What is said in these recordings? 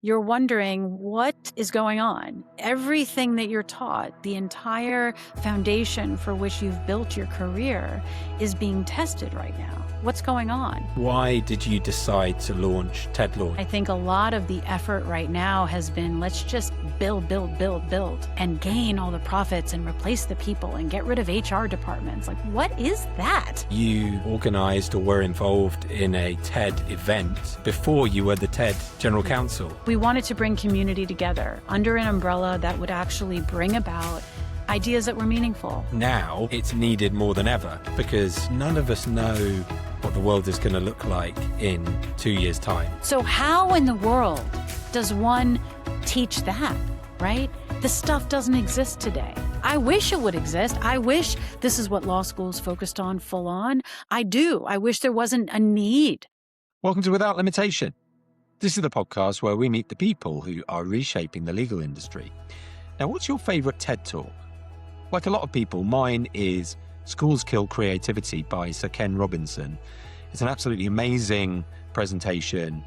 you're wondering what is going on. Everything that you're taught, the entire foundation for which you've built your career is being tested right now. What's going on? Why did you decide to launch TED Launch? I think a lot of the effort right now has been let's just build, and gain all the profits and replace the people and get rid of HR departments. Like, what is that? You organized or were involved in a TED event before you were the TED General Counsel. We wanted to bring community together under an umbrella that would actually bring about ideas that were meaningful. Now it's needed more than ever because none of us know what the world is going to look like in 2 years' time. So how in the world does one teach that, right? This stuff doesn't exist today. I wish it would exist. I wish this is what law school is focused on full on. I do. I wish there wasn't a need. Welcome to Without Limitation. This is the podcast where we meet the people who are reshaping the legal industry. Now, what's your favorite TED Talk? Like a lot of people, mine is Schools Kill Creativity by Sir Ken Robinson. It's an absolutely amazing presentation.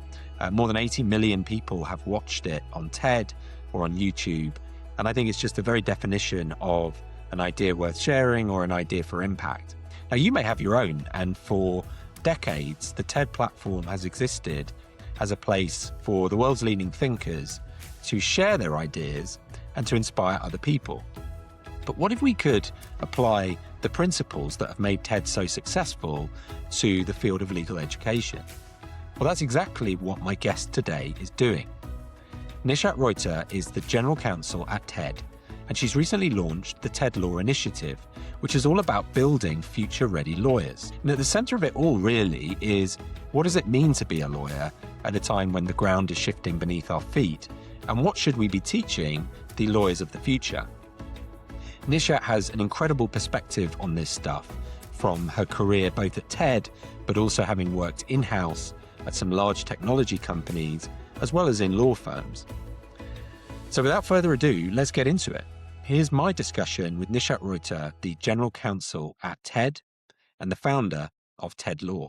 More than 80 million people have watched it on TED or on YouTube. And I think it's just the very definition of an idea worth sharing or an idea for impact. Now, you may have your own, and for decades, the TED platform has existed as a place for the world's leading thinkers to share their ideas and to inspire other people. But what if we could apply the principles that have made TED so successful to the field of legal education? Well, that's exactly what my guest today is doing. Nishat Ruiter is the General Counsel at TED, and she's recently launched the TED Law Initiative, which is all about building future-ready lawyers. And at the center of it all, really, is what does it mean to be a lawyer at a time when the ground is shifting beneath our feet? And what should we be teaching the lawyers of the future? Nishat has an incredible perspective on this stuff from her career both at TED, but also having worked in-house at some large technology companies, as well as in law firms. So without further ado, let's get into it. Here's my discussion with Nishat Ruiter, the General Counsel at TED and the founder of TED Law.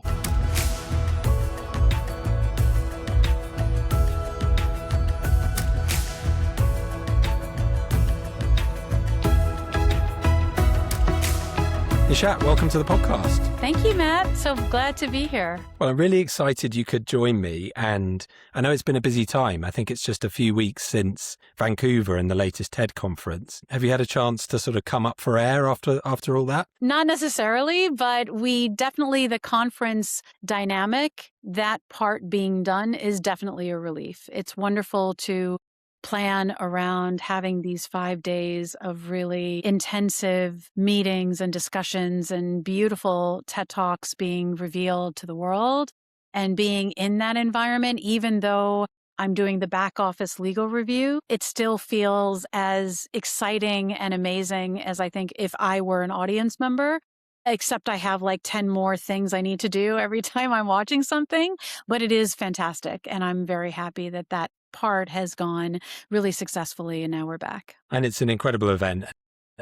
Nishat, welcome to the podcast. Thank you, Matt. So glad to be here. Well, I'm really excited you could join me, and I know it's been a busy time. I think it's just a few weeks since Vancouver and the latest TED conference. Have you had a chance to sort of come up for air after all that? Not necessarily, but the conference dynamic, that part being done is definitely a relief. It's wonderful to plan around having these 5 days of really intensive meetings and discussions and beautiful TED Talks being revealed to the world, and being in that environment. Even though I'm doing the back office legal review, it still feels as exciting and amazing as I think if I were an audience member, except I have like 10 more things I need to do every time I'm watching something. But it is fantastic, and I'm very happy that that part has gone really successfully, and now we're back. And it's an incredible event.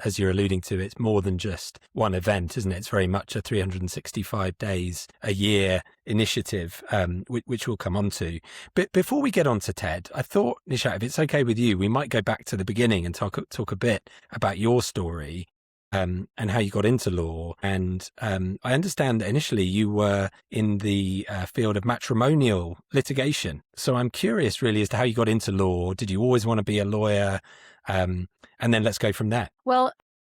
As you're alluding to, it's more than just one event, isn't it? It's very much a 365 days a year initiative, which we'll come on to. But before we get on to TED, I thought, Nishat, if it's okay with you, we might go back to the beginning and talk a bit about your story. And how you got into law. And I understand that initially you were in the field of matrimonial litigation. So I'm curious really as to how you got into law. Did you always want to be a lawyer? And then let's go from there. Well,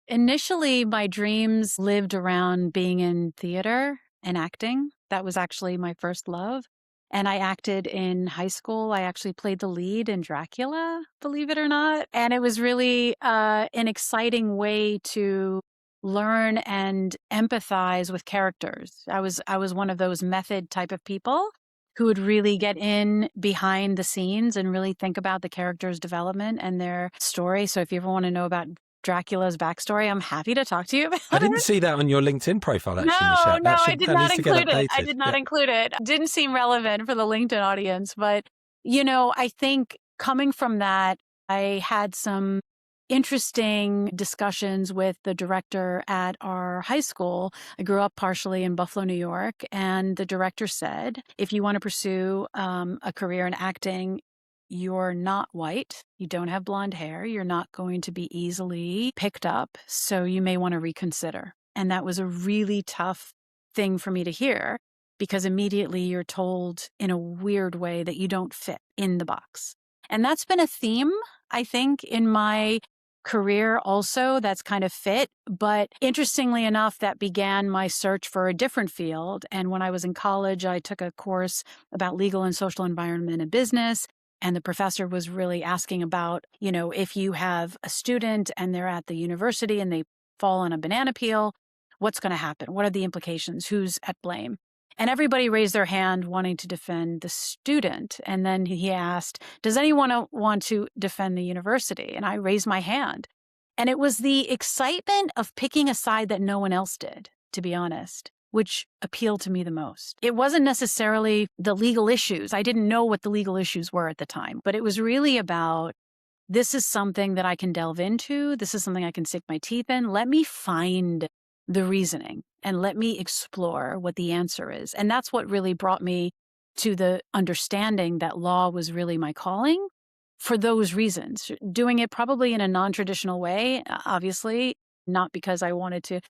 initially my dreams lived around being in theater and acting. That was actually my first love. And I acted in high school. I actually played the lead in Dracula, believe it or not. And it was really an exciting way to learn and empathize with characters. I was one of those method type of people who would really get in behind the scenes and really think about the character's development and their story. So if you ever want to know about Dracula's backstory, I'm happy to talk to you about it. I didn't see that on your LinkedIn profile, actually, Nishat. No, I did not include it. I did not include it. Didn't seem relevant for the LinkedIn audience. But, I think coming from that, I had some interesting discussions with the director at our high school. I grew up partially in Buffalo, New York, and the director said, if you want to pursue a career in acting, you're not white, you don't have blonde hair, you're not going to be easily picked up, so you may want to reconsider. And that was a really tough thing for me to hear because immediately you're told in a weird way that you don't fit in the box. And that's been a theme, I think, in my career also that's kind of fit. But interestingly enough, that began my search for a different field. And when I was in college, I took a course about legal and social environment and business. And the professor was really asking about, if you have a student and they're at the university and they fall on a banana peel, what's going to happen? What are the implications? Who's at blame? And everybody raised their hand wanting to defend the student. And then he asked, does anyone want to defend the university? And I raised my hand. And it was the excitement of picking a side that no one else did, to be honest, which appealed to me the most. It wasn't necessarily the legal issues. I didn't know what the legal issues were at the time, but it was really about this is something that I can delve into. This is something I can sink my teeth in. Let me find the reasoning and let me explore what the answer is. And that's what really brought me to the understanding that law was really my calling for those reasons. Doing it probably in a non-traditional way, obviously, not because I wanted to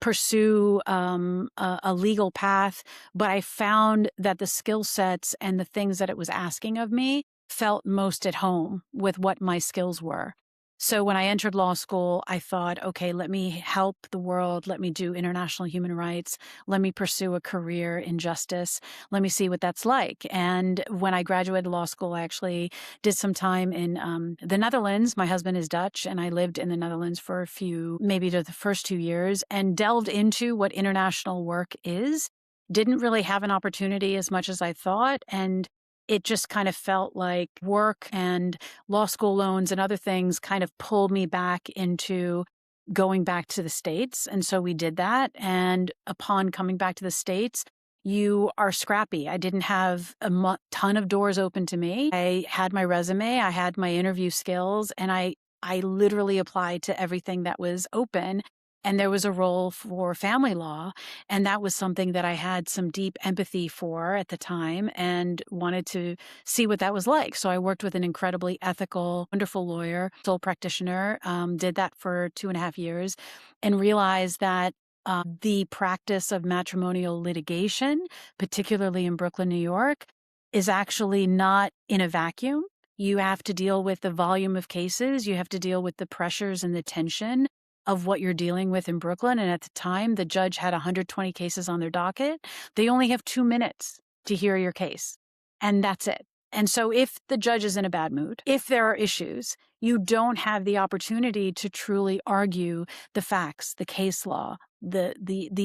pursue a legal path, but I found that the skill sets and the things that it was asking of me felt most at home with what my skills were. So when I entered law school, I thought, okay, let me help the world. Let me do international human rights. Let me pursue a career in justice. Let me see what that's like. And when I graduated law school, I actually did some time in the Netherlands. My husband is Dutch, and I lived in the Netherlands for maybe the first 2 years, and delved into what international work is. Didn't really have an opportunity as much as I thought. And it just kind of felt like work and law school loans and other things kind of pulled me back into going back to the States. And so we did that. And upon coming back to the States, you are scrappy. I didn't have a ton of doors open to me. I had my resume, I had my interview skills, and I literally applied to everything that was open. And there was a role for family law. And that was something that I had some deep empathy for at the time and wanted to see what that was like. So I worked with an incredibly ethical, wonderful lawyer, sole practitioner, did that for 2.5 years, and realized that the practice of matrimonial litigation, particularly in Brooklyn, New York, is actually not in a vacuum. You have to deal with the volume of cases. You have to deal with the pressures and the tension of what you're dealing with in Brooklyn. And at the time, the judge had 120 cases on their docket. They only have 2 minutes to hear your case, and that's it. And so if the judge is in a bad mood, if there are issues, you don't have the opportunity to truly argue the facts, the case law, the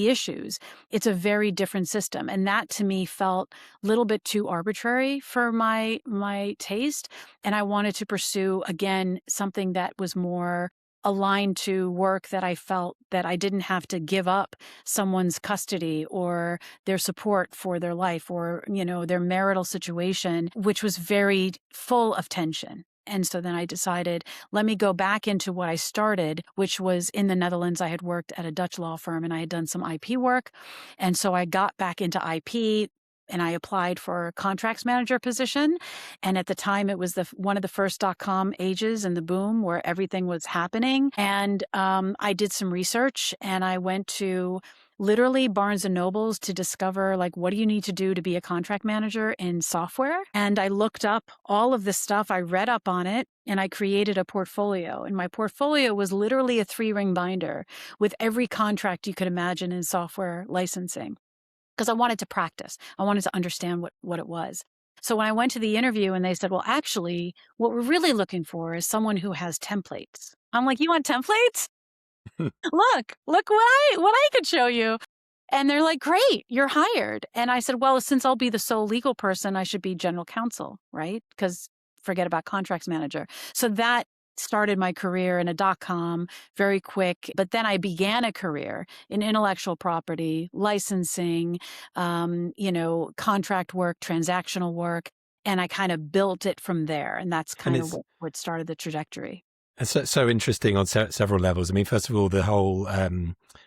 issues. It's a very different system. And that to me felt a little bit too arbitrary for my taste. And I wanted to pursue, again, something that was more aligned to work that I felt that I didn't have to give up someone's custody or their support for their life or, their marital situation, which was very full of tension. And so then I decided, let me go back into what I started, which was in the Netherlands. I had worked at a Dutch law firm and I had done some IP work. And so I got back into IP. And I applied for a contracts manager position. And at the time, it was one of the first .com ages and the boom where everything was happening. And I did some research and I went to literally Barnes and Nobles to discover, what do you need to do to be a contract manager in software? And I looked up all of this stuff. I read up on it and I created a portfolio. And my portfolio was literally a 3-ring binder with every contract you could imagine in software licensing, because I wanted to practice. I wanted to understand what it was. So when I went to the interview and they said, well, actually, what we're really looking for is someone who has templates. I'm like, you want templates? Look what I could show you. And they're like, great, you're hired. And I said, well, since I'll be the sole legal person, I should be general counsel, right? Because forget about contracts manager. So that started my career in a .com very quick. But then I began a career in intellectual property, licensing, contract work, transactional work. And I kind of built it from there. And that's kind of what started the trajectory. It's so interesting on several levels. I mean, first of all, the whole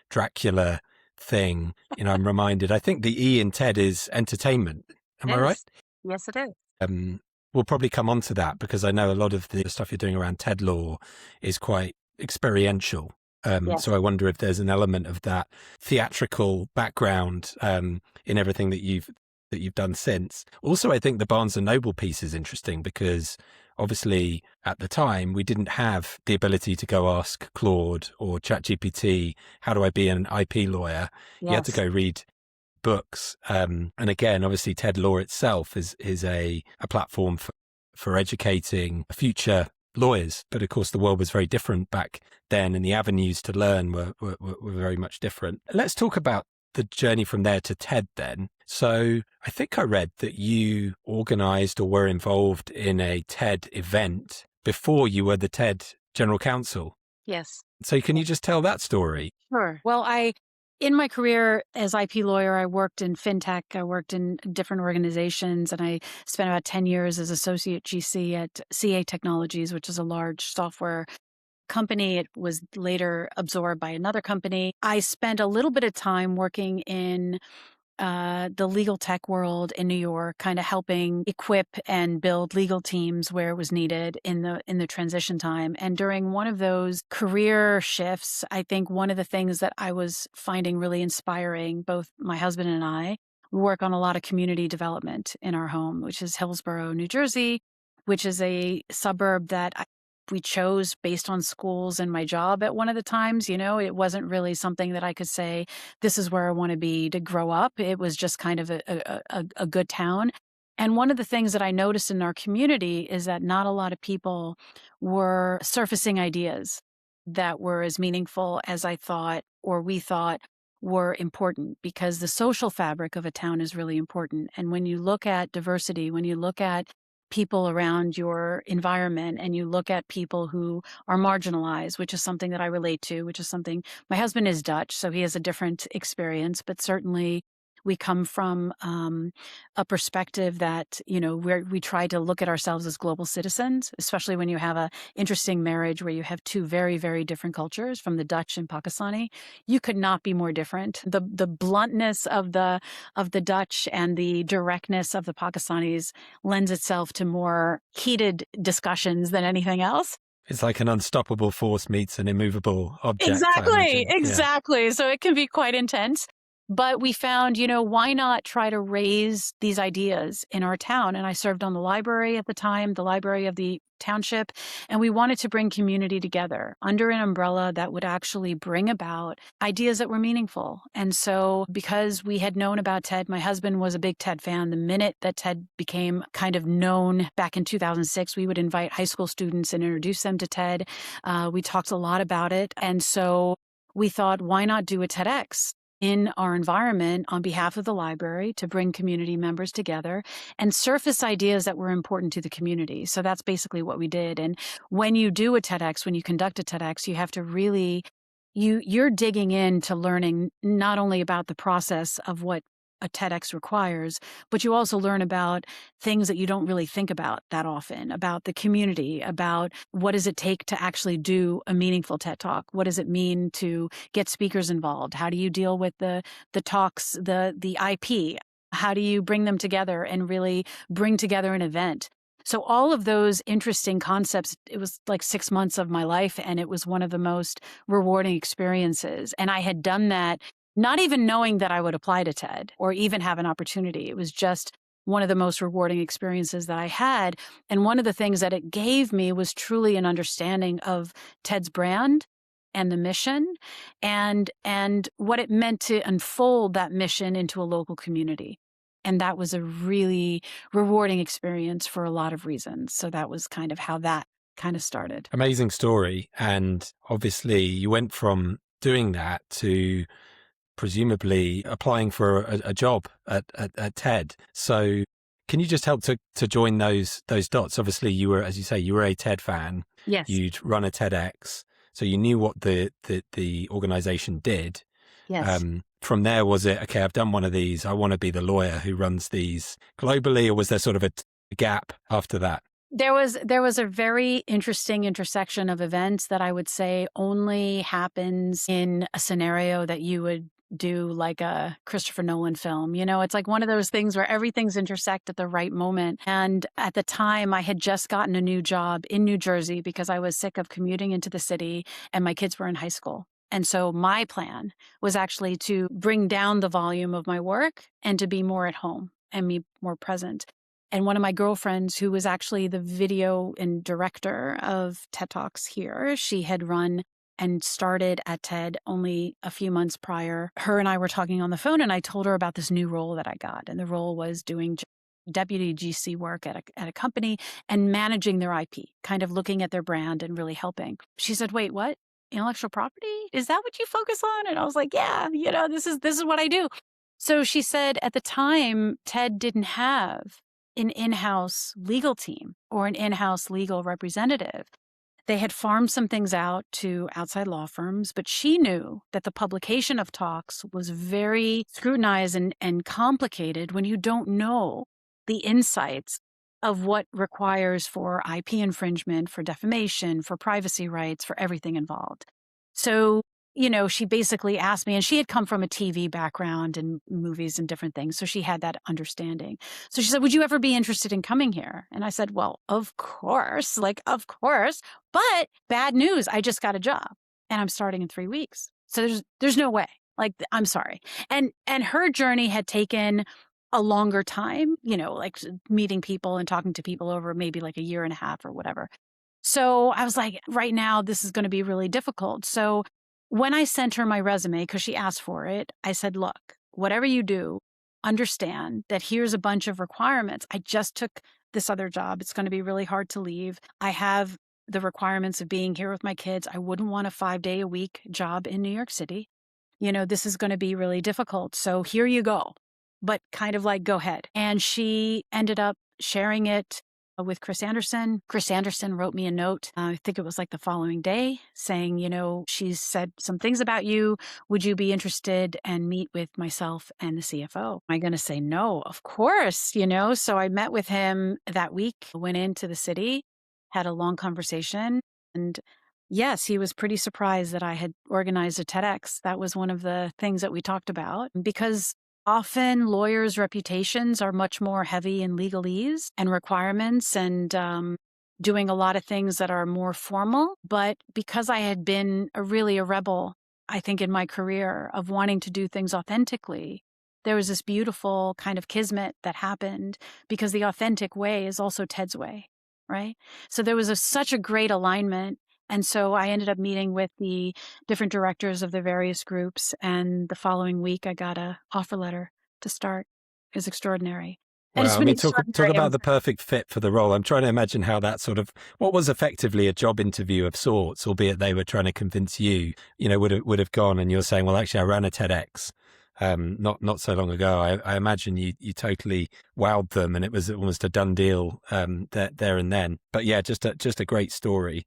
Dracula thing, I'm reminded, I think the E in TED is entertainment. Am I right? Yes, it is. we'll probably come on to that, because I know a lot of the stuff you're doing around TED Law is quite experiential. Yes. So I wonder if there's an element of that theatrical background in everything that you've done since. Also, I think the Barnes and Noble piece is interesting because obviously at the time we didn't have the ability to go ask Claude or ChatGPT, how do I be an IP lawyer? You had to Yes. go read books. And again, obviously TED Law itself is a platform for educating future lawyers. But of course, the world was very different back then, and the avenues to learn were very much different. Let's talk about the journey from there to TED then. So I think I read that you organized or were involved in a TED event before you were the TED General Counsel. Yes. So can you just tell that story? Sure. Well, in my career as IP lawyer, I worked in fintech. I worked in different organizations, and I spent about 10 years as associate GC at CA Technologies, which is a large software company. It was later absorbed by another company. I spent a little bit of time working in the legal tech world in New York, kind of helping equip and build legal teams where it was needed in the transition time. And during one of those career shifts, I think one of the things that I was finding really inspiring, both my husband and I, we work on a lot of community development in our home, which is Hillsborough, New Jersey, which is a suburb that we chose based on schools and my job at one of the times. It wasn't really something that I could say, this is where I want to be to grow up. It was just kind of a good town. And one of the things that I noticed in our community is that not a lot of people were surfacing ideas that were as meaningful as I thought, or we thought were important, because the social fabric of a town is really important. And when you look at diversity, when you look at people around your environment, and you look at people who are marginalized, which is something that I relate to, which is something, my husband is Dutch, so he has a different experience, but certainly we come from a perspective that, we try to look at ourselves as global citizens, especially when you have a interesting marriage where you have two very, very different cultures, from the Dutch and Pakistani. You could not be more different. The bluntness of the Dutch and the directness of the Pakistanis lends itself to more heated discussions than anything else. It's like an unstoppable force meets an immovable object, I Exactly, imagine. exactly. So it can be quite intense. But we found, why not try to raise these ideas in our town? And I served on the library at the time, the library of the township, and we wanted to bring community together under an umbrella that would actually bring about ideas that were meaningful. And so, because we had known about TED, my husband was a big TED fan. The minute that TED became kind of known back in 2006, we would invite high school students and introduce them to TED. We talked a lot about it. And so we thought, why not do a TEDx in our environment on behalf of the library to bring community members together and surface ideas that were important to the community. So that's basically what we did. And when you do a TEDx, when you conduct a TEDx, you have to really, you're digging into learning not only about the process of what a TEDx requires, but you also learn about things that you don't really think about that often, about the community, about what does it take to actually do a meaningful TED Talk? What does it mean to get speakers involved? How do you deal with the talks, the IP? How do you bring them together and really bring together an event? So all of those interesting concepts, it was like 6 months of my life, and it was one of the most rewarding experiences. And I had done that not even knowing that I would apply to TED or even have an opportunity. It was just one of the most rewarding experiences that I had. And one of the things that it gave me was truly an understanding of TED's brand and the mission, and what it meant to unfold that mission into a local community. And that was a really rewarding experience for a lot of reasons. So that was kind of how that kind of started. Amazing story. And obviously you went from doing that to presumably applying for a job at TED. So can you just help to join those dots? Obviously you were, as you say, you were a TED fan. Yes. You'd run a TEDx. So you knew what the organization did. Yes. From there, was it, okay, I've done one of these, I want to be the lawyer who runs these globally, or was there sort of a gap after that? There was a very interesting intersection of events that I would say only happens in a scenario that you would do like a Christopher Nolan film. It's like one of those things where everything's intersect at the right moment. And at the time, I had just gotten a new job in New Jersey because I was sick of commuting into the city and my kids were in high school. And so my plan was actually to bring down the volume of my work and to be more at home and be more present. And one of my girlfriends, who was actually the video and director of TED Talks here, she had run and started at TED only a few months prior. Her and I were talking on the phone, and I told her about this new role that I got. And the role was doing deputy GC work at a company and managing their IP, kind of looking at their brand and really helping. She said, "Wait, what? Intellectual property? Is that what you focus on?" And I was like, "Yeah, this is what I do." So she said at the time, TED didn't have an in-house legal team or an in-house legal representative. They had farmed some things out to outside law firms, but she knew that the publication of talks was very scrutinized and complicated when you don't know the insights of what requires for IP infringement, for defamation, for privacy rights, for everything involved. So, she basically asked me, and she had come from a TV background and movies and different things. So she had that understanding. So she said, "Would you ever be interested in coming here?" And I said, "Well, of course, of course. But bad news, I just got a job and I'm starting in 3 weeks. So there's no way. I'm sorry." And her journey had taken a longer time, meeting people and talking to people over maybe like a year and a half or whatever. So I was like, right now, this is going to be really difficult. So when I sent her my resume, because she asked for it, I said, "Look, whatever you do, understand that here's a bunch of requirements. I just took this other job. It's going to be really hard to leave. I have the requirements of being here with my kids. I wouldn't want a 5-day-a-week job in New York City. This is going to be really difficult. So here you go. But kind of go ahead." And she ended up sharing it with Chris Anderson. Chris Anderson wrote me a note. I think it was the following day saying, "She's said some things about you. Would you be interested and meet with myself and the CFO?" Am I going to say no? Of course, So I met with him that week, went into the city, had a long conversation. And yes, he was pretty surprised that I had organized a TEDx. That was one of the things that we talked about because often lawyers' reputations are much more heavy in legalese and requirements and doing a lot of things that are more formal. But because I had been really a rebel, I think, in my career of wanting to do things authentically, there was this beautiful kind of kismet that happened because the authentic way is also TED's way, right? So there was such a great alignment. And so I ended up meeting with the different directors of the various groups. And the following week, I got an offer letter to start. It was extraordinary. And it's Well, I been mean, talk extraordinary. about the perfect fit for the role. I'm trying to imagine how that sort of what was effectively a job interview of sorts, albeit they were trying to convince you, would have gone. And you're saying, "Well, actually, I ran a TEDx not so long ago." I imagine you totally wowed them, and it was almost a done deal there and then. But yeah, just a great story.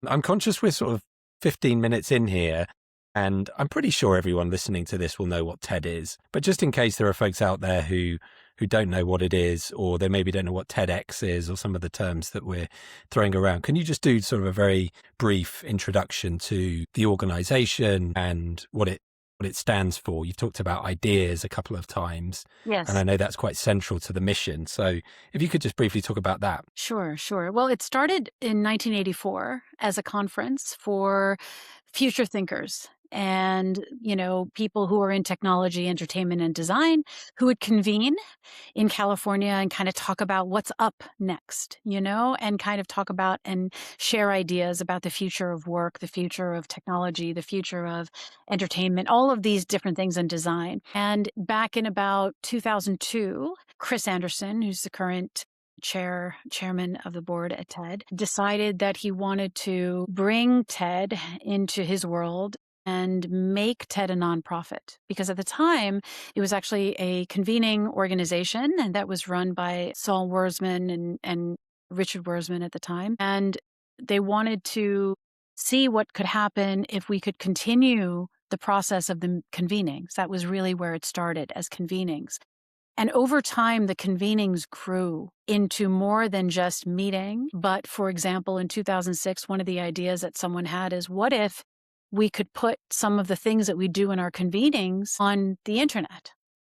I'm conscious we're sort of 15 minutes in here, and I'm pretty sure everyone listening to this will know what TED is. But just in case there are folks out there who don't know what it is, or they maybe don't know what TEDx is, or some of the terms that we're throwing around, can you just do sort of a very brief introduction to the organization and what it stands for? You've talked about ideas a couple of times, and I Yes. know that's quite central to the mission. So if you could just briefly talk about that. Sure, sure. Well, it started in 1984 as a conference for future thinkers and, people who are in technology, entertainment, and design who would convene in California and kind of talk about what's up next, and kind of talk about and share ideas about the future of work, the future of technology, the future of entertainment, all of these different things in design. And back in about 2002, Chris Anderson, who's the current chairman of the board at TED, decided that he wanted to bring TED into his world and make TED a nonprofit. Because at the time, it was actually a convening organization and that was run by Saul Wurzman and Richard Wurzman at the time. And they wanted to see what could happen if we could continue the process of the convenings. That was really where it started, as convenings. And over time, the convenings grew into more than just meeting. But for example, in 2006, one of the ideas that someone had is, what if we could put some of the things that we do in our convenings on the internet.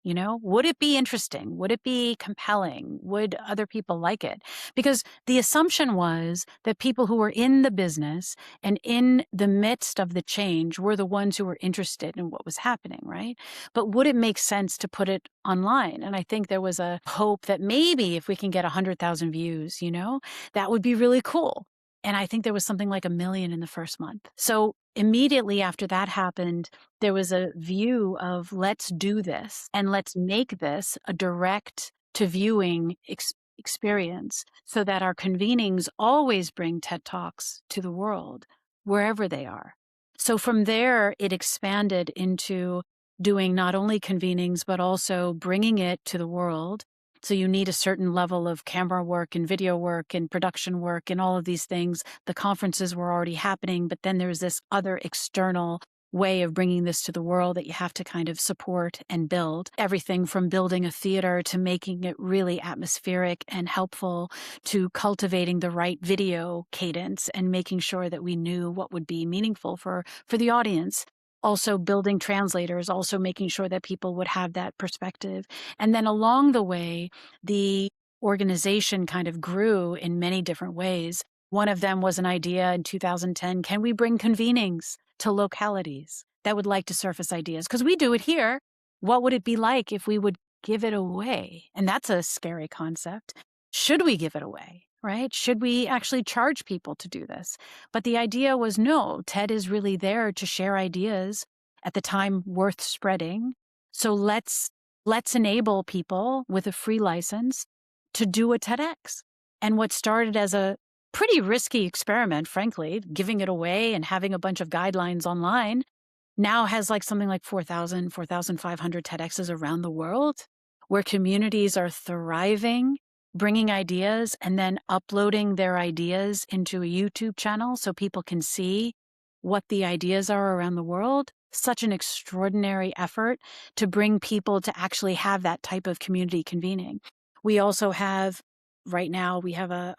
Would it be interesting? Would it be compelling? Would other people like it? Because the assumption was that people who were in the business and in the midst of the change were the ones who were interested in what was happening, right? But would it make sense to put it online? And I think there was a hope that maybe if we can get 100,000 views, that would be really cool. And I think there was something like 1 million in the first month. So immediately after that happened, there was a view of let's do this and let's make this a direct to viewing experience so that our convenings always bring TED Talks to the world, wherever they are. So from there, it expanded into doing not only convenings, but also bringing it to the world. So you need a certain level of camera work and video work and production work and all of these things. The conferences were already happening, but then there's this other external way of bringing this to the world that you have to kind of support and build. Everything from building a theater to making it really atmospheric and helpful to cultivating the right video cadence and making sure that we knew what would be meaningful for the audience. Also building translators, also making sure that people would have that perspective. And then along the way, the organization kind of grew in many different ways. One of them was an idea in 2010, can we bring convenings to localities that would like to surface ideas? Because we do it here. What would it be like if we would give it away? And that's a scary concept. Should we give it away? Right? Should we actually charge people to do this? But the idea was no, TED is really there to share ideas at the time worth spreading. So let's enable people with a free license to do a TEDx. And what started as a pretty risky experiment, frankly, giving it away and having a bunch of guidelines online, now has something like 4,000, 4,500 TEDx's around the world where communities are thriving, bringing ideas and then uploading their ideas into a YouTube channel so people can see what the ideas are around the world. Such an extraordinary effort to bring people to actually have that type of community convening. We also have, right now, we have a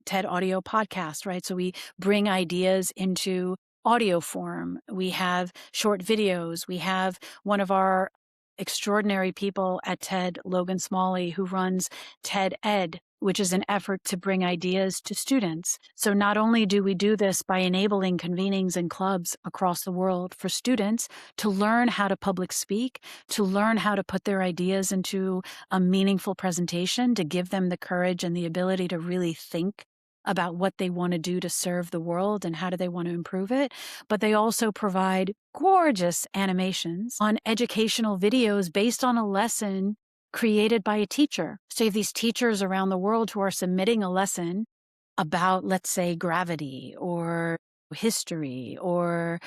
TED audio podcast, right? So we bring ideas into audio form. We have short videos. We have one of our extraordinary people at TED, Logan Smalley, who runs TED Ed, which is an effort to bring ideas to students. So not only do we do this by enabling convenings and clubs across the world for students to learn how to public speak, to learn how to put their ideas into a meaningful presentation, to give them the courage and the ability to really think about what they want to do to serve the world and how do they want to improve it. But they also provide gorgeous animations on educational videos based on a lesson created by a teacher. So you have these teachers around the world who are submitting a lesson about, let's say, gravity or history or,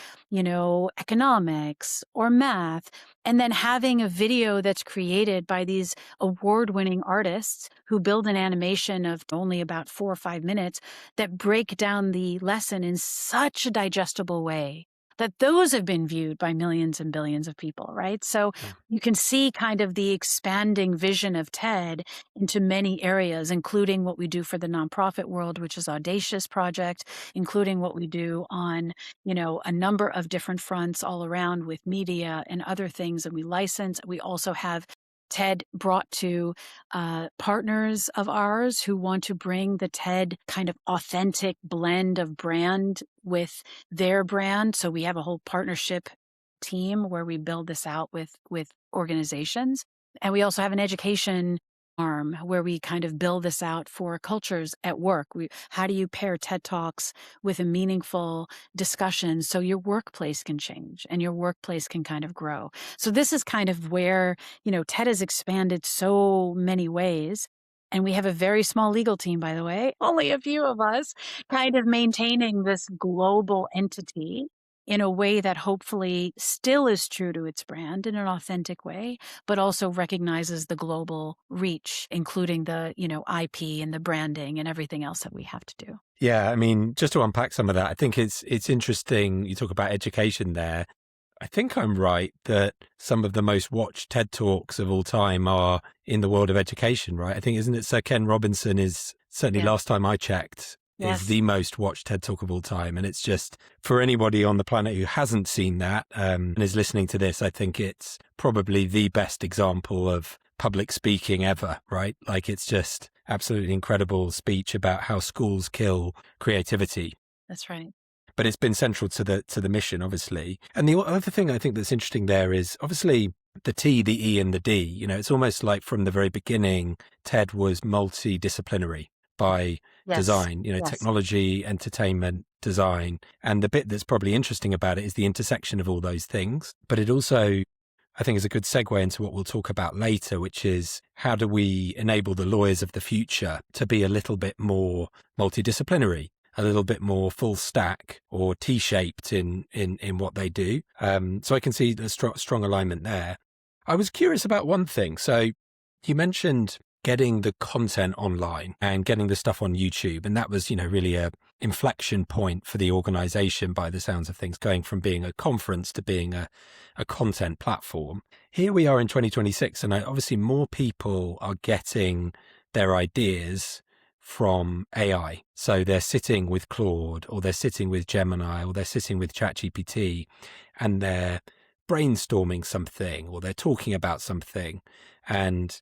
economics or math, and then having a video that's created by these award-winning artists who build an animation of only about 4 or 5 minutes that break down the lesson in such a digestible way that those have been viewed by millions and billions of people, right? So you can see kind of the expanding vision of TED into many areas, including what we do for the nonprofit world, which is Audacious Project, including what we do on, a number of different fronts all around with media and other things that we license. We also have TED brought to partners of ours who want to bring the TED kind of authentic blend of brand with their brand. So we have a whole partnership team where we build this out with organizations. And we also have an education arm where we kind of build this out for cultures at work. How do you pair TED Talks with a meaningful discussion so your workplace can change and your workplace can kind of grow? So this is kind of where, TED has expanded so many ways. And we have a very small legal team, by the way, only a few of us, kind of maintaining this global entity in a way that hopefully still is true to its brand in an authentic way, but also recognizes the global reach, including the, IP and the branding and everything else that we have to do. Yeah, I mean, just to unpack some of that, I think it's interesting. You talk about education there. I think I'm right that some of the most watched TED Talks of all time are in the world of education, right? I think, isn't it Sir Ken Robinson is certainly last time I checked, is Yes, the most watched TED Talk of all time. And it's just, for anybody on the planet who hasn't seen that and is listening to this, I think it's probably the best example of public speaking ever, right? Like, it's just absolutely incredible speech about how schools kill creativity. that's right. But it's been central to the mission, obviously. And the other thing I think that's interesting there is obviously the T, the E, and the D. You know, it's almost like from the very beginning, TED was multidisciplinary by Yes, design, yes. technology, entertainment, design. And the bit that's probably interesting about it is the intersection of all those things. But it also, I think, is a good segue into what we'll talk about later, which is how do we enable the lawyers of the future to be a little bit more multidisciplinary, a little bit more full stack or T-shaped in what they do. So I can see the strong alignment there. I was curious about one thing. So you mentioned getting the content online and getting the stuff on YouTube. And that was, really a inflection point for the organization by the sounds of things, going from being a conference to being a content platform. Here we are in 2026, and obviously more people are getting their ideas from AI. So they're sitting with Claude, or they're sitting with Gemini, or they're sitting with ChatGPT, and they're brainstorming something, or they're talking about something. And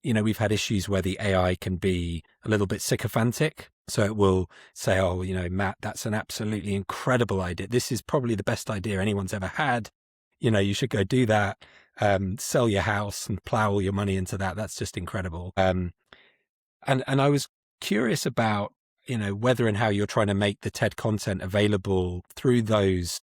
we've had issues where the AI can be a little bit sycophantic. So it will say, oh, Matt, that's an absolutely incredible idea. This is probably the best idea anyone's ever had. You should go do that. Sell your house and plow all your money into that. That's just incredible. And I was curious about, whether and how you're trying to make the TED content available through those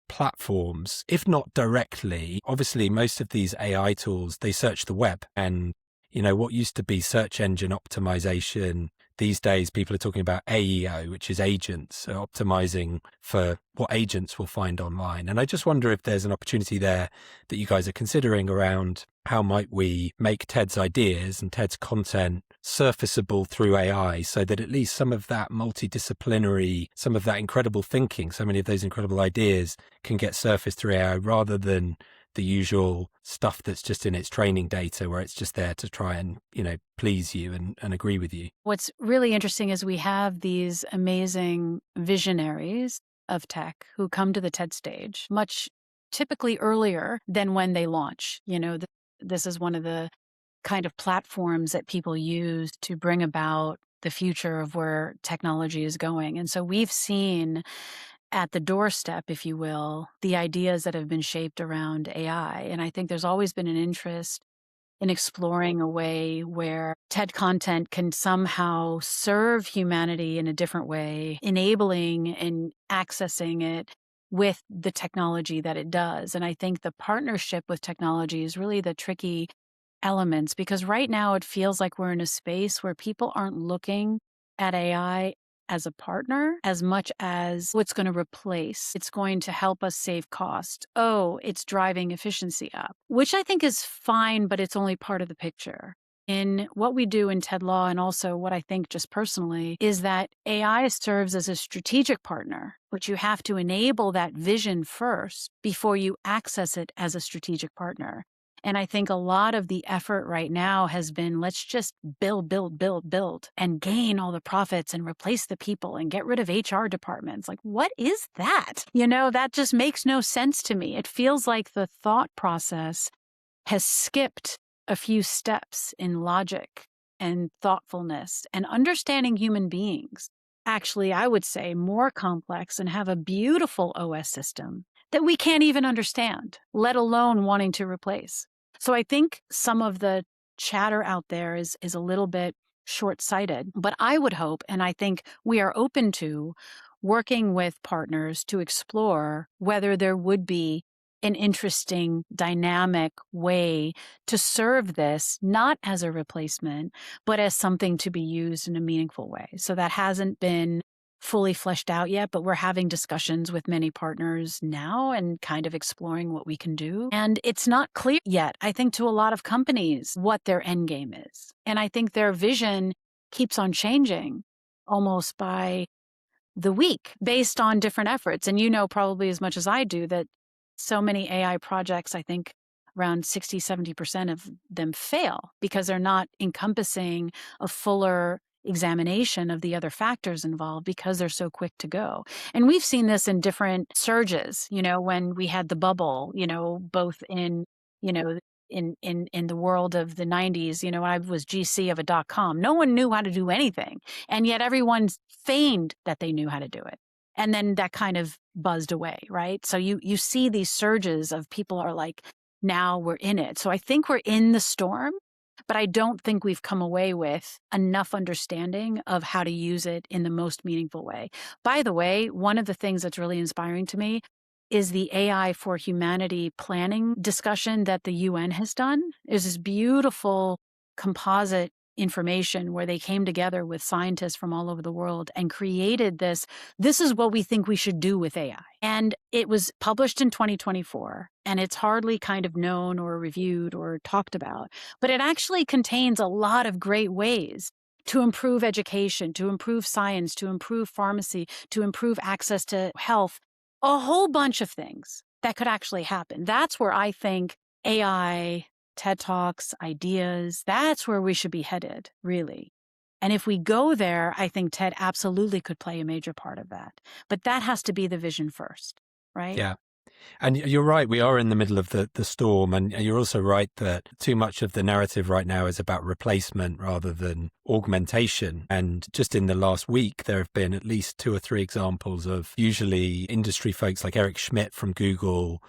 platforms, if not directly. Obviously, most of these AI tools, they search the web, and what used to be search engine optimization, these days people are talking about AEO, which is agents, so optimizing for what agents will find online. And I just wonder if there's an opportunity there that you guys are considering around how might we make TED's ideas and TED's content surfaceable through AI, so that at least some of that multidisciplinary, some of that incredible thinking, so many of those incredible ideas can get surfaced through AI rather than the usual stuff that's just in its training data, where it's just there to try and, please you and agree with you. What's really interesting is we have these amazing visionaries of tech who come to the TED stage much typically earlier than when they launch. This is one of the kind of platforms that people use to bring about the future of where technology is going. And so we've seen at the doorstep, if you will, the ideas that have been shaped around AI. And I think there's always been an interest in exploring a way where TED content can somehow serve humanity in a different way, enabling and accessing it with the technology that it does. And I think the partnership with technology is really the tricky elements, because right now it feels like we're in a space where people aren't looking at AI as a partner as much as what's going to replace. It's going to help us save cost. Oh, it's driving efficiency up, which I think is fine, but it's only part of the picture. In what we do in TED Law, and also what I think just personally, is that AI serves as a strategic partner, but you have to enable that vision first before you access it as a strategic partner. And I think a lot of the effort right now has been, let's just build, and gain all the profits and replace the people and get rid of HR departments. Like, what is that? That just makes no sense to me. It feels like the thought process has skipped a few steps in logic and thoughtfulness and understanding human beings. Actually, I would say more complex and have a beautiful OS system that we can't even understand, let alone wanting to replace. So I think some of the chatter out there is a little bit short-sighted, but I would hope, and I think we are open to working with partners to explore whether there would be an interesting, dynamic way to serve this, not as a replacement, but as something to be used in a meaningful way. So that hasn't been fully fleshed out yet, but we're having discussions with many partners now and kind of exploring what we can do. And it's not clear yet, I think, to a lot of companies what their end game is. And I think their vision keeps on changing almost by the week based on different efforts. And probably as much as I do that so many AI projects, I think around 60, 70% of them fail because they're not encompassing a fuller examination of the other factors involved because they're so quick to go. And we've seen this in different surges, when we had the bubble, both you know, in the world of the 90s, I was GC of a .com. No one knew how to do anything, and yet everyone feigned that they knew how to do it. And then that kind of buzzed away, right? So you see these surges of people are like, now we're in it. So I think we're in the storm, but I don't think we've come away with enough understanding of how to use it in the most meaningful way. By the way, one of the things that's really inspiring to me is the AI for Humanity planning discussion that the UN has done. There's this beautiful composite information where they came together with scientists from all over the world and created this is what we think we should do with AI. And it was published in 2024, and it's hardly kind of known or reviewed or talked about, but it actually contains a lot of great ways to improve education, to improve science, to improve pharmacy, to improve access to health, a whole bunch of things that could actually happen. That's where I think AI, TED Talks, ideas, that's where we should be headed, really. And if we go there, I think TED absolutely could play a major part of that. But that has to be the vision first, right? Yeah. And you're right, we are in the middle of the storm. And you're also right that too much of the narrative right now is about replacement rather than augmentation. And just in the last week, there have been at least 2 or 3 examples of usually industry folks like Eric Schmidt from Google,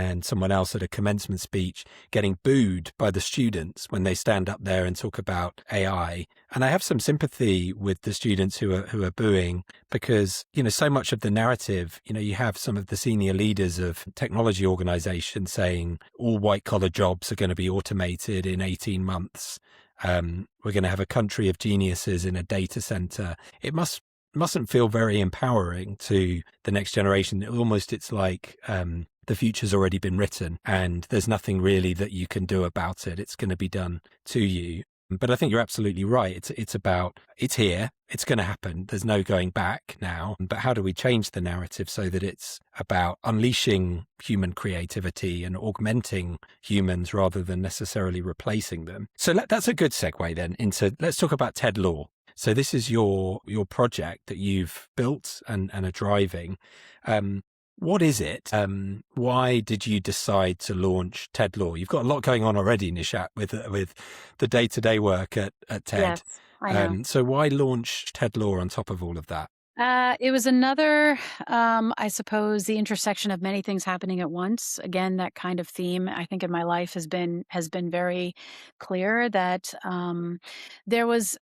and someone else at a commencement speech getting booed by the students when they stand up there and talk about AI. And I have some sympathy with the students who are booing because, so much of the narrative, you have some of the senior leaders of technology organizations saying all white collar jobs are going to be automated in 18 months. We're going to have a country of geniuses in a data center. It mustn't feel very empowering to the next generation. It's like, the future's already been written and there's nothing really that you can do about it. It's going to be done to you. But I think you're absolutely right. It's here. It's going to happen. There's no going back now. But how do we change the narrative so that it's about unleashing human creativity and augmenting humans rather than necessarily replacing them? So that's a good segue then into, let's talk about TED Law. So this is your project that you've built and are driving. What is it? Why did you decide to launch TED Law? You've got a lot going on already, Nishat, with the day-to-day work at TED. Yes, I know. So why launch TED Law on top of all of that? It was another, I suppose, the intersection of many things happening at once. Again, that kind of theme, I think, in my life has been very clear that there was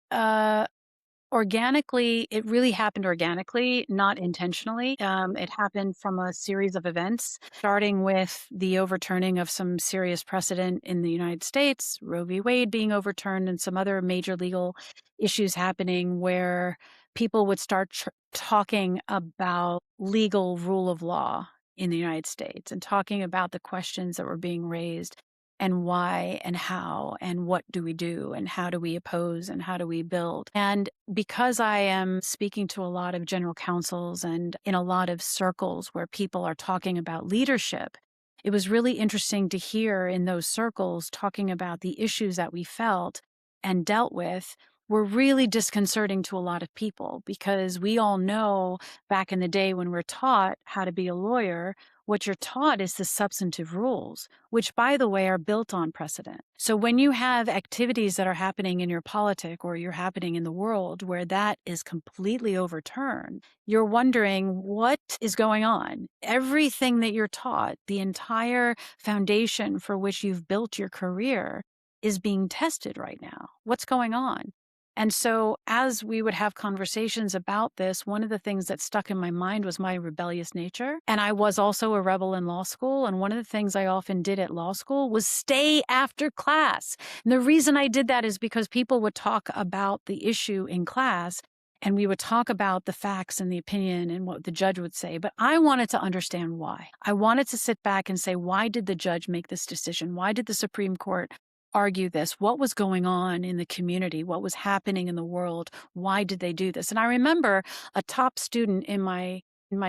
organically, it really happened organically, not intentionally. It happened from a series of events, starting with the overturning of some serious precedent in the United States, Roe v. Wade being overturned, and some other major legal issues happening where people would start talking about legal rule of law in the United States and talking about the questions that were being raised and why and how and what do we do and how do we oppose and how do we build. And because I am speaking to a lot of general counsels and in a lot of circles where people are talking about leadership, it was really interesting to hear in those circles talking about the issues that we felt and dealt with were really disconcerting to a lot of people, because we all know back in the day when we're taught how to be a lawyer, what you're taught is the substantive rules, which, by the way, are built on precedent. So when you have activities that are happening in your politic or you're happening in the world where that is completely overturned, you're wondering what is going on. Everything that you're taught, the entire foundation for which you've built your career, is being tested right now. What's going on? And so as we would have conversations about this, one of the things that stuck in my mind was my rebellious nature. And I was also a rebel in law school. And one of the things I often did at law school was stay after class. And the reason I did that is because people would talk about the issue in class and we would talk about the facts and the opinion and what the judge would say. But I wanted to understand why. I wanted to sit back and say, why did the judge make this decision? Why did the Supreme Court argue this? What was going on in the community? What was happening in the world? Why did they do this? And I remember a top student in my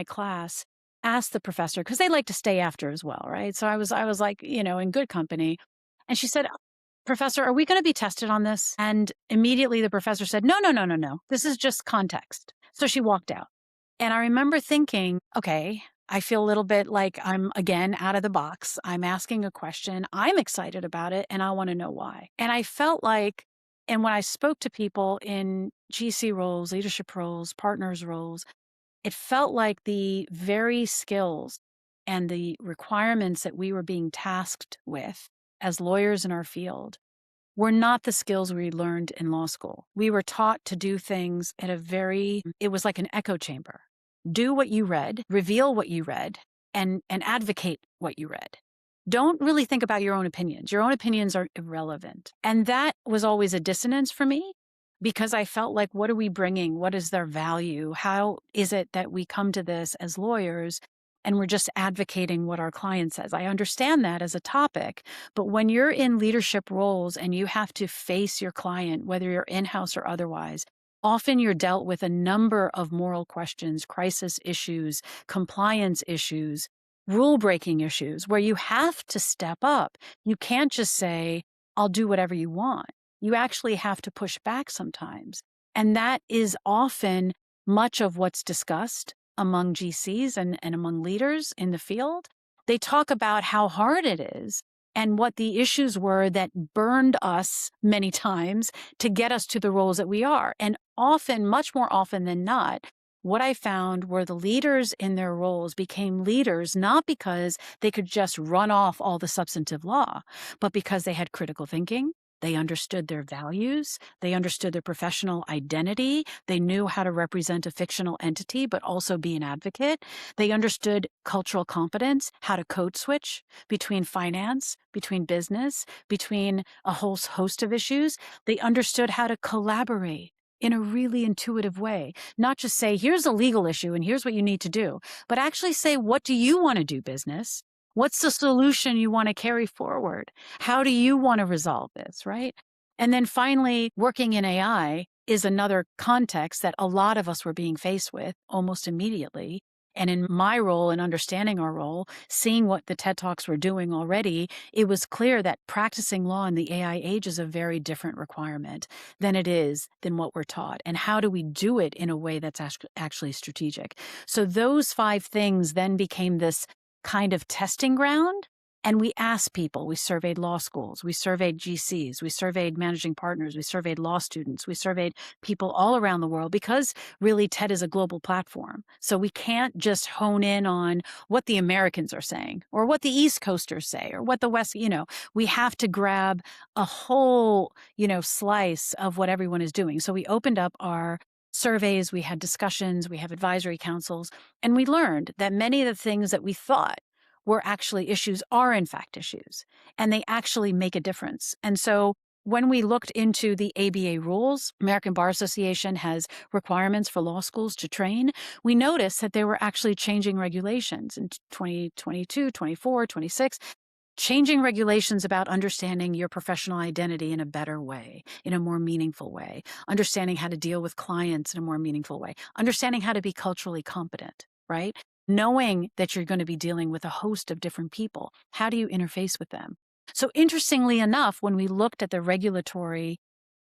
class asked the professor, because they like to stay after as well, right? So I was like, in good company. And she said, Professor, are we going to be tested on this? And immediately the professor said, no, no, no, no, no. This is just context. So she walked out. And I remember thinking, okay, I feel a little bit like I'm again out of the box. I'm asking a question. I'm excited about it and I want to know why. And I felt like, and when I spoke to people in GC roles, leadership roles, partners roles, it felt like the very skills and the requirements that we were being tasked with as lawyers in our field were not the skills we learned in law school. We were taught to do things at it was like an echo chamber. Do what you read, reveal what you read, and advocate what you read. Don't really think about your own opinions. Your own opinions are irrelevant. And that was always a dissonance for me because I felt like, what are we bringing? What is their value? How is it that we come to this as lawyers and we're just advocating what our client says? I understand that as a topic, but when you're in leadership roles and you have to face your client, whether you're in-house or otherwise, often you're dealt with a number of moral questions, crisis issues, compliance issues, rule-breaking issues, where you have to step up. You can't just say, I'll do whatever you want. You actually have to push back sometimes. And that is often much of what's discussed among GCs and among leaders in the field. They talk about how hard it is and what the issues were that burned us many times to get us to the roles that we are. And often, much more often than not, what I found were the leaders in their roles became leaders not because they could just run off all the substantive law, but because they had critical thinking. They understood their values. They understood their professional identity. They knew how to represent a fictional entity, but also be an advocate. They understood cultural competence, how to code switch between finance, between business, between a whole host of issues. They understood how to collaborate in a really intuitive way, not just say, here's a legal issue and here's what you need to do, but actually say, what do you want to do, business? What's the solution you want to carry forward? How do you want to resolve this, right? And then finally, working in AI is another context that a lot of us were being faced with almost immediately. And in my role and understanding our role, seeing what the TED Talks were doing already, it was clear that practicing law in the AI age is a very different requirement than what we're taught. And how do we do it in a way that's actually strategic? So those 5 things then became this kind of testing ground. And we asked people, we surveyed law schools, we surveyed GCs, we surveyed managing partners, we surveyed law students, we surveyed people all around the world because really TED is a global platform. So we can't just hone in on what the Americans are saying or what the East Coasters say or what the West, we have to grab a whole, slice of what everyone is doing. So we opened up our surveys, we had discussions, we have advisory councils, and we learned that many of the things that we thought were actually issues are in fact issues, and they actually make a difference. And so when we looked into the ABA rules, American Bar Association has requirements for law schools to train, we noticed that they were actually changing regulations in 2022, 24, 26, changing regulations about understanding your professional identity in a better way, in a more meaningful way, understanding how to deal with clients in a more meaningful way, understanding how to be culturally competent, right? Knowing that you're going to be dealing with a host of different people. How do you interface with them? So interestingly enough, when we looked at the regulatory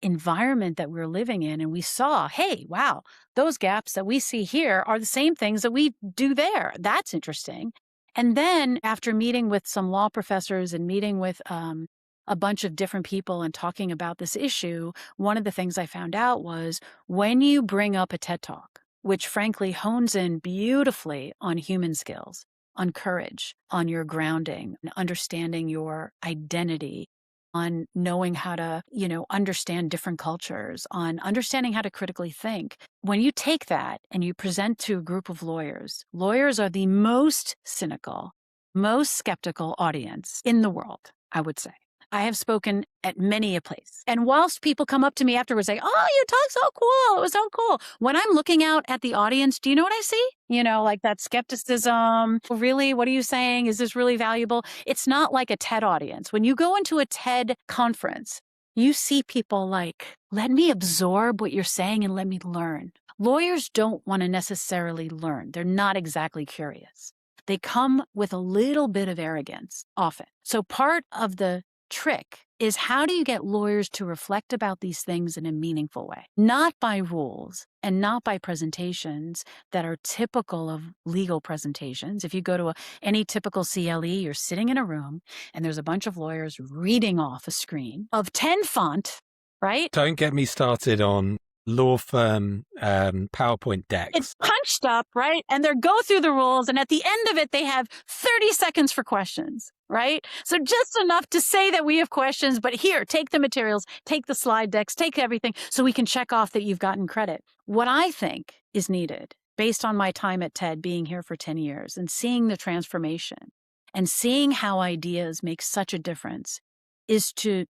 environment that we're living in and we saw, hey, wow, those gaps that we see here are the same things that we do there. That's interesting. And then after meeting with some law professors and meeting with a bunch of different people and talking about this issue, one of the things I found out was when you bring up a TED Talk, which frankly hones in beautifully on human skills, on courage, on your grounding, understanding your identity, on knowing how to, understand different cultures, on understanding how to critically think. When you take that and you present to a group of lawyers, lawyers are the most cynical, most skeptical audience in the world, I would say. I have spoken at many a place. And whilst people come up to me afterwards say, oh, you talk so cool. It was so cool. When I'm looking out at the audience, do you know what I see? Like that skepticism. Really? What are you saying? Is this really valuable? It's not like a TED audience. When you go into a TED conference, you see people like, let me absorb what you're saying and let me learn. Lawyers don't want to necessarily learn. They're not exactly curious. They come with a little bit of arrogance often. So part of the trick is how do you get lawyers to reflect about these things in a meaningful way? Not by rules and not by presentations that are typical of legal presentations. If you go to any typical CLE, you're sitting in a room and there's a bunch of lawyers reading off a screen of 10 font, right? Don't get me started on law firm PowerPoint It's decks. punched up, right? And they go through the rules, and at the end of it, they have 30 seconds for questions, right? So just enough to say that we have questions, but here, take the materials, take the slide decks, take everything, so we can check off that you've gotten credit. What I think is needed, based on my time at TED, being here for 10 years, and seeing the transformation, and seeing how ideas make such a difference, is to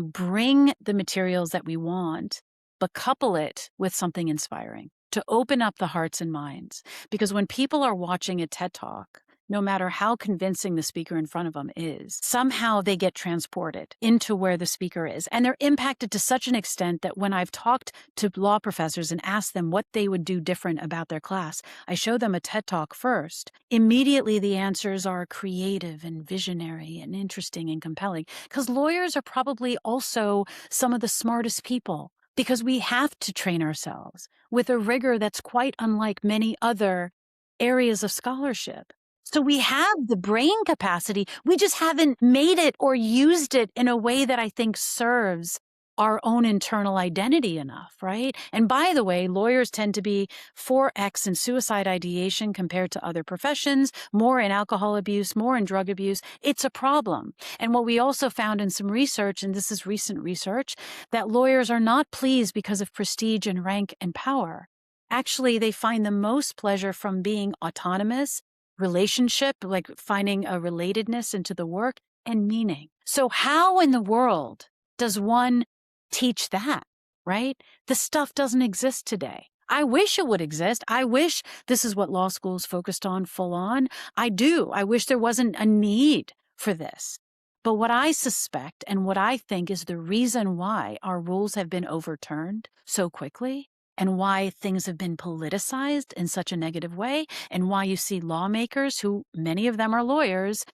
bring the materials that we want, but couple it with something inspiring, to open up the hearts and minds. Because when people are watching a TED Talk, no matter how convincing the speaker in front of them is, somehow they get transported into where the speaker is. And they're impacted to such an extent that when I've talked to law professors and asked them what they would do different about their class, I show them a TED Talk first. Immediately the answers are creative and visionary and interesting and compelling, because lawyers are probably also some of the smartest people, because we have to train ourselves with a rigor that's quite unlike many other areas of scholarship. So we have the brain capacity. We just haven't made it or used it in a way that I think serves our own internal identity enough, right? And by the way, lawyers tend to be 4x in suicide ideation compared to other professions, more in alcohol abuse, more in drug abuse. It's a problem. And what we also found in some research, and this is recent research, that lawyers are not pleased because of prestige and rank and power. Actually, they find the most pleasure from being autonomous, relationship, like finding a relatedness into the work, and meaning. So how in the world does one teach that, right? The stuff doesn't exist today. I wish it would exist. I wish this is what law school's focused on full on. I do. I wish there wasn't a need for this. But what I suspect and what I think is the reason why our rules have been overturned so quickly, and why things have been politicized in such a negative way, and why you see lawmakers, who many of them are lawyers,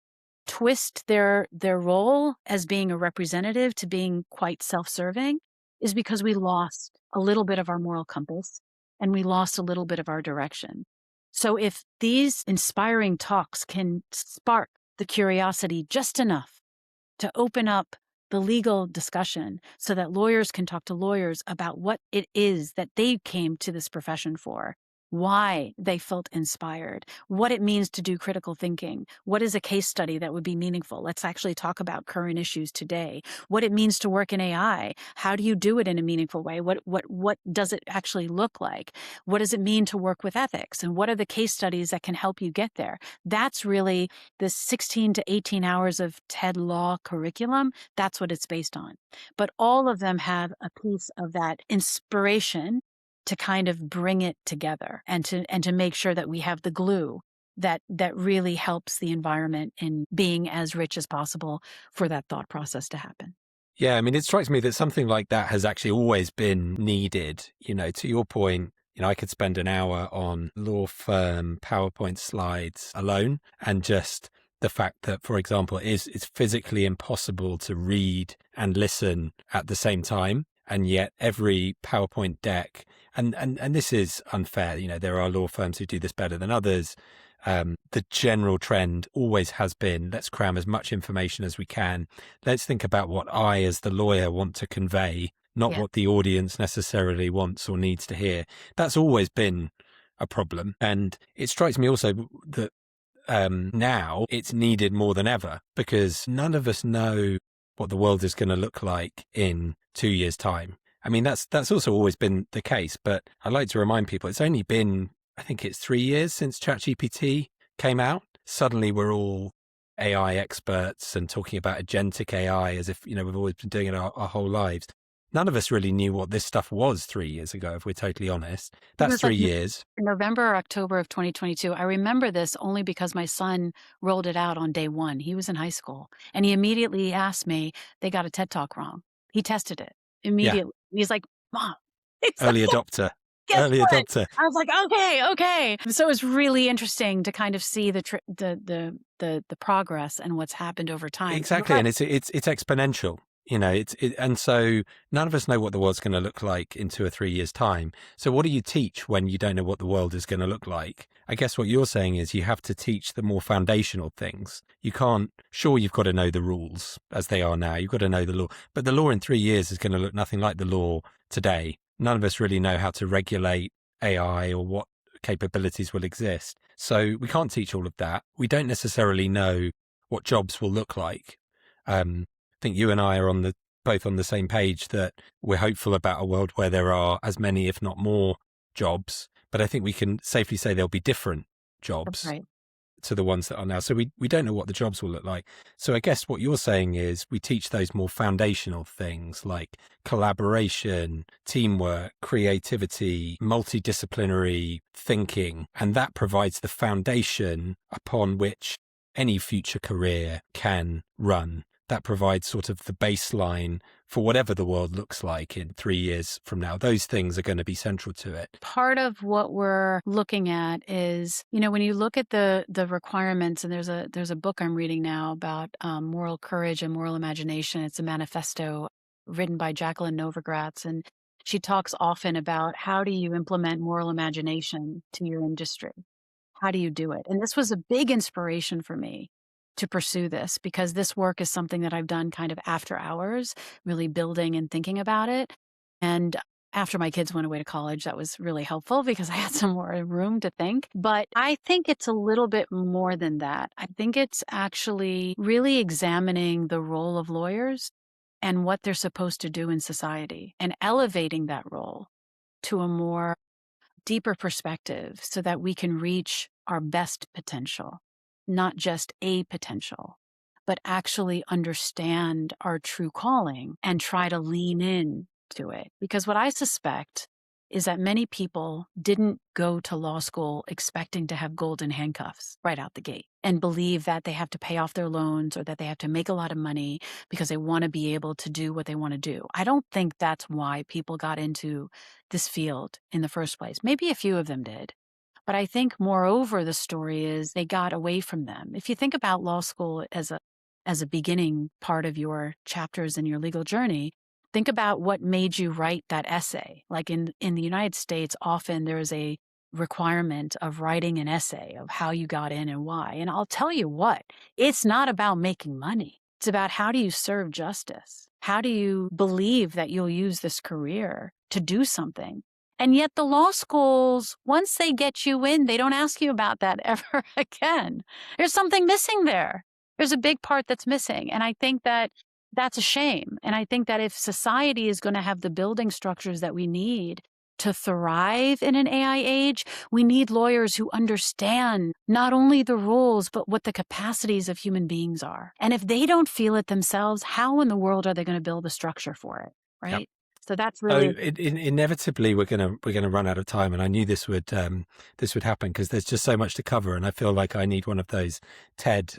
twist their role as being a representative to being quite self-serving, is because we lost a little bit of our moral compass and we lost a little bit of our direction. So if these inspiring talks can spark the curiosity just enough to open up the legal discussion so that lawyers can talk to lawyers about what it is that they came to this profession for, why they felt inspired, what it means to do critical thinking, what is a case study that would be meaningful. Let's actually talk about current issues today, what it means to work in AI. How do you do it in a meaningful way? What does it actually look like? What does it mean to work with ethics? And what are the case studies that can help you get there? That's really the 16 to 18 hours of TED Law curriculum. That's what it's based on. But all of them have a piece of that inspiration to kind of bring it together and to make sure that we have the glue that really helps the environment in being as rich as possible for that thought process to happen. Yeah, I mean, it strikes me that something like that has actually always been needed. You know, to your point, I could spend an hour on law firm PowerPoint slides alone, and just the fact that, for example, it's physically impossible to read and listen at the same time. And yet every PowerPoint deck, and this is unfair, there are law firms who do this better than others. The general trend always has been, let's cram as much information as we can. Let's think about what I, as the lawyer, want to convey, not what the audience necessarily wants or needs to hear. That's always been a problem. And it strikes me also that now it's needed more than ever, because none of us know what the world is going to look like in 2 years' time. I mean, that's also always been the case, but I'd like to remind people it's only been, I think it's 3 years since ChatGPT came out. Suddenly we're all AI experts and talking about agentic AI as if, we've always been doing it our whole lives. None of us really knew what this stuff was 3 years ago, if we're totally honest. That's 3 years. November or October of 2022. I remember this only because my son rolled it out on day one. He was in high school, and he immediately asked me, they got a TED Talk wrong. He tested it immediately. Yeah. He's like, Mom. Early adopter. guess Early what? adopter. I was like, okay, okay. So it was really interesting to kind of see the progress and what's happened over time. You're Exactly, right. and it's exponential. And so none of us know what the world's going to look like in 2 or 3 years' time. So what do you teach when you don't know what the world is going to look like? I guess what you're saying is you have to teach the more foundational things. You can't. Sure, you've got to know the rules as they are now. You've got to know the law, but the law in 3 years is going to look nothing like the law today. None of us really know how to regulate AI or what capabilities will exist. So we can't teach all of that. We don't necessarily know what jobs will look like. I think you and I are both on the same page that we're hopeful about a world where there are as many, if not more, jobs. But I think we can safely say there'll be different That's jobs right. to the ones that are now. So we don't know what the jobs will look like. So I guess what you're saying is we teach those more foundational things like collaboration, teamwork, creativity, multidisciplinary thinking, and that provides the foundation upon which any future career can run. That provides sort of the baseline for whatever the world looks like in 3 years from now. Those things are going to be central to it. Part of what we're looking at is, when you look at the requirements, and there's a book I'm reading now about moral courage and moral imagination. It's a manifesto written by Jacqueline Novogratz, and she talks often about how do you implement moral imagination to your industry? How do you do it? And this was a big inspiration for me to pursue this, because this work is something that I've done kind of after hours, really building and thinking about it. And after my kids went away to college, that was really helpful because I had some more room to think. But I think it's a little bit more than that. I think it's actually really examining the role of lawyers and what they're supposed to do in society and elevating that role to a more deeper perspective so that we can reach our best potential, not just a potential, but actually understand our true calling and try to lean in to it. Because what I suspect is that many people didn't go to law school expecting to have golden handcuffs right out the gate and believe that they have to pay off their loans or that they have to make a lot of money because they want to be able to do what they want to do. I don't think that's why people got into this field in the first place. Maybe a few of them did. But I think moreover, the story is they got away from them. If you think about law school as a beginning part of your chapters in your legal journey, think about what made you write that essay. Like in the United States, often there's a requirement of writing an essay of how you got in and why. And I'll tell you what, it's not about making money. It's about how do you serve justice? How do you believe that you'll use this career to do something? And yet the law schools, once they get you in, they don't ask you about that ever again. There's something missing there. There's a big part that's missing. And I think that that's a shame. And I think that if society is going to have the building structures that we need to thrive in an AI age, we need lawyers who understand not only the rules, but what the capacities of human beings are. And if they don't feel it themselves, how in the world are they going to build a structure for it? Yep. Right. So that's So really inevitably we're gonna run out of time, and I knew this would happen because there's just so much to cover, and I feel like I need one of those TED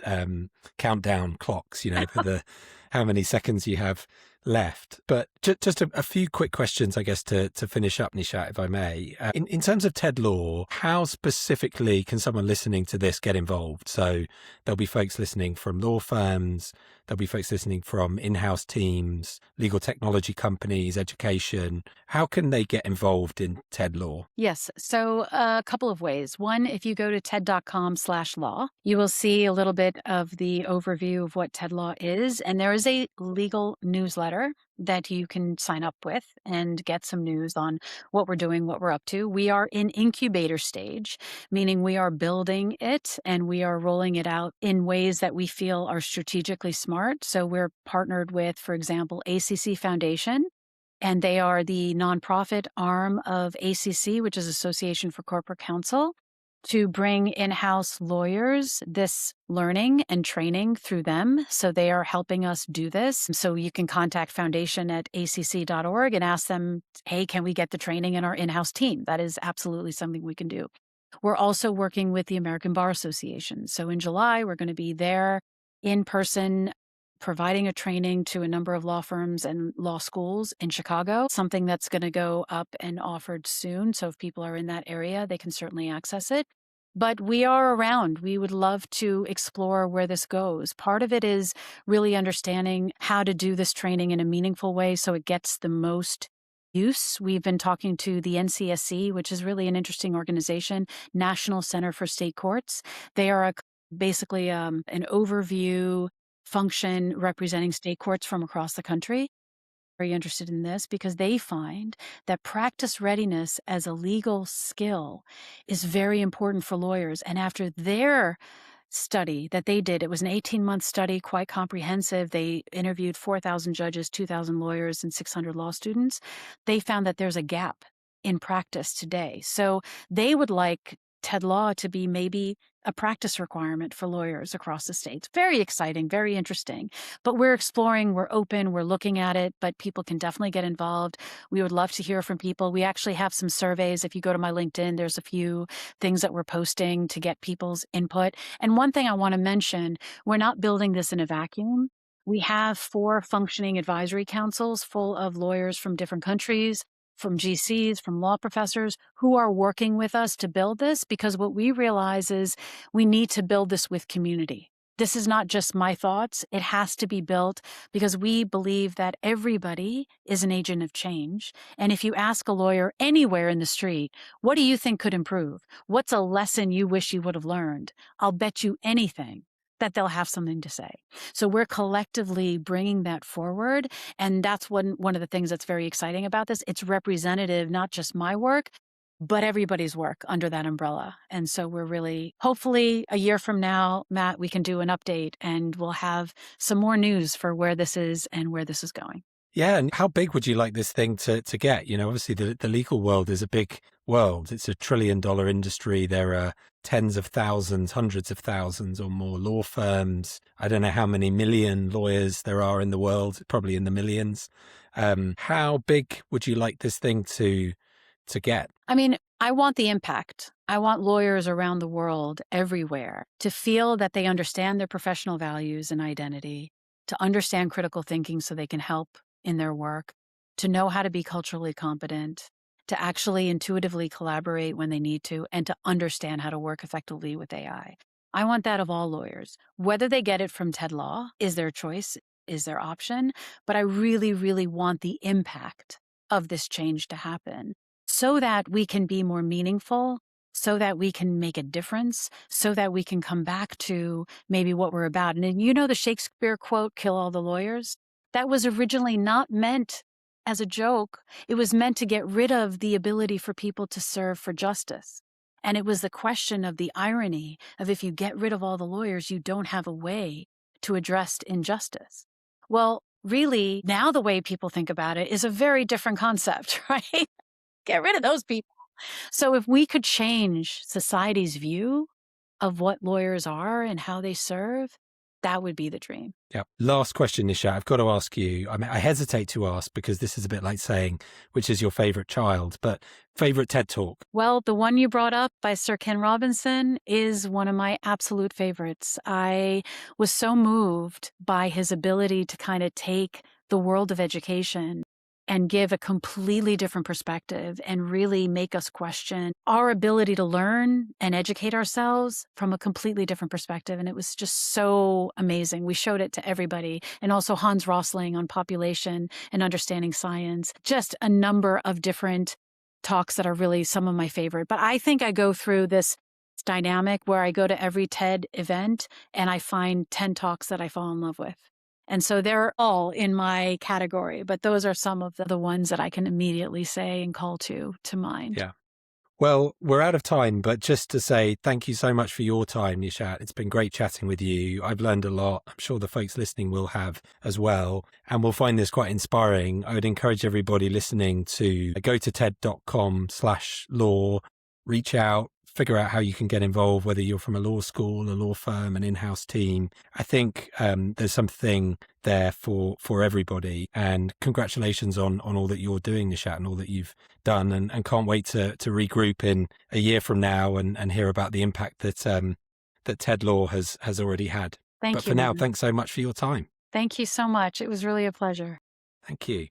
countdown clocks, for the how many seconds you have left. But just a few quick questions, I guess, to finish up, Nishat, if I may. In terms of TED Law, how specifically can someone listening to this get involved? So there'll be folks listening from law firms. There'll be folks listening from in-house teams, legal technology companies, education. How can they get involved in TED Law? Yes. So a couple of ways. One, if you go to TED.com/law, you will see a little bit of the overview of what TED Law is. And there is a legal newsletter that you can sign up with and get some news on what we're doing, what we're up to. We are in incubator stage, meaning we are building it and we are rolling it out in ways that we feel are strategically smart. So we're partnered with, for example, ACC Foundation, and they are the nonprofit arm of ACC, which is Association for Corporate Counsel, to bring in-house lawyers this learning and training through them. So they are helping us do this. So you can contact foundation@acc.org and ask them, hey, can we get the training in our in-house team? That is absolutely something we can do. We're also working with the American Bar Association. So in July, we're going to be there in person providing a training to a number of law firms and law schools in Chicago, something that's going to go up and offered soon. So if people are in that area, they can certainly access it. But we are around. We would love to explore where this goes. Part of it is really understanding how to do this training in a meaningful way so it gets the most use. We've been talking to the NCSC, which is really an interesting organization, National Center for State Courts. They are basically an overview function representing state courts from across the country. Very interested in this because they find that practice readiness as a legal skill is very important for lawyers. And after their study that they did, it was an 18-month study, quite comprehensive. They interviewed 4,000 judges, 2,000 lawyers, and 600 law students. They found that there's a gap in practice today. So they would like TED Law to be maybe a practice requirement for lawyers across the states. Very exciting, very interesting. But we're exploring, we're open, we're looking at it, but people can definitely get involved. We would love to hear from people. We actually have some surveys. If you go to my LinkedIn, there's a few things that we're posting to get people's input. And one thing I want to mention, we're not building this in a vacuum. We have 4 functioning advisory councils full of lawyers from different countries, from GCs, from law professors who are working with us to build this, because what we realize is we need to build this with community. This is not just my thoughts. It has to be built because we believe that everybody is an agent of change. And if you ask a lawyer anywhere in the street, what do you think could improve? What's a lesson you wish you would have learned? I'll bet you anything that they'll have something to say. So we're collectively bringing that forward. And that's one of the things that's very exciting about this. It's representative, not just my work, but everybody's work under that umbrella. And so we're really, hopefully a year from now, Matt, we can do an update and we'll have some more news for where this is and where this is going. Yeah. And how big would you like this thing to get? You know, obviously the legal world is a big world. It's a $1 trillion industry. There are tens of thousands, hundreds of thousands or more law firms. I don't know how many million lawyers there are in the world, probably in the millions. How big would you like this thing to get? I mean, I want the impact. I want lawyers around the world, everywhere, to feel that they understand their professional values and identity, to understand critical thinking so they can help in their work, to know how to be culturally competent, to actually intuitively collaborate when they need to, and to understand how to work effectively with AI. I want that of all lawyers. Whether they get it from TED Law is their choice, is their option, but I really, really want the impact of this change to happen so that we can be more meaningful, so that we can make a difference, so that we can come back to maybe what we're about. And you know the Shakespeare quote, "Kill all the lawyers"? That was originally not meant as a joke. It was meant to get rid of the ability for people to serve for justice. And it was the question of the irony of if you get rid of all the lawyers, you don't have a way to address injustice. Well, really, now the way people think about it is a very different concept, right? Get rid of those people. So if we could change society's view of what lawyers are and how they serve, that would be the dream. Yeah. Last question, Nishat. I've got to ask you. I mean, I hesitate to ask because this is a bit like saying which is your favorite child, but favorite TED Talk? Well, the one you brought up by Sir Ken Robinson is one of my absolute favorites. I was so moved by his ability to kind of take the world of education and give a completely different perspective and really make us question our ability to learn and educate ourselves from a completely different perspective. And it was just so amazing. We showed it to everybody. And also Hans Rosling on population and understanding science, just a number of different talks that are really some of my favorite. But I think I go through this dynamic where I go to every TED event and I find 10 talks that I fall in love with. And so they're all in my category, but those are some of the ones that I can immediately say and call to mind. Yeah. Well, we're out of time, but just to say thank you so much for your time, Nishat. It's been great chatting with you. I've learned a lot. I'm sure the folks listening will have as well, and we'll find this quite inspiring. I would encourage everybody listening to go to ted.com/law, reach out, figure out how you can get involved, whether you're from a law school, a law firm, an in-house team. I think there's something there for everybody. And congratulations on all that you're doing, Nishat, and all that you've done. And can't wait to regroup in a year from now and hear about the impact that that TED Law has already had. Thank But you. for now, thanks so much for your time. Thank you so much. It was really a pleasure. Thank you.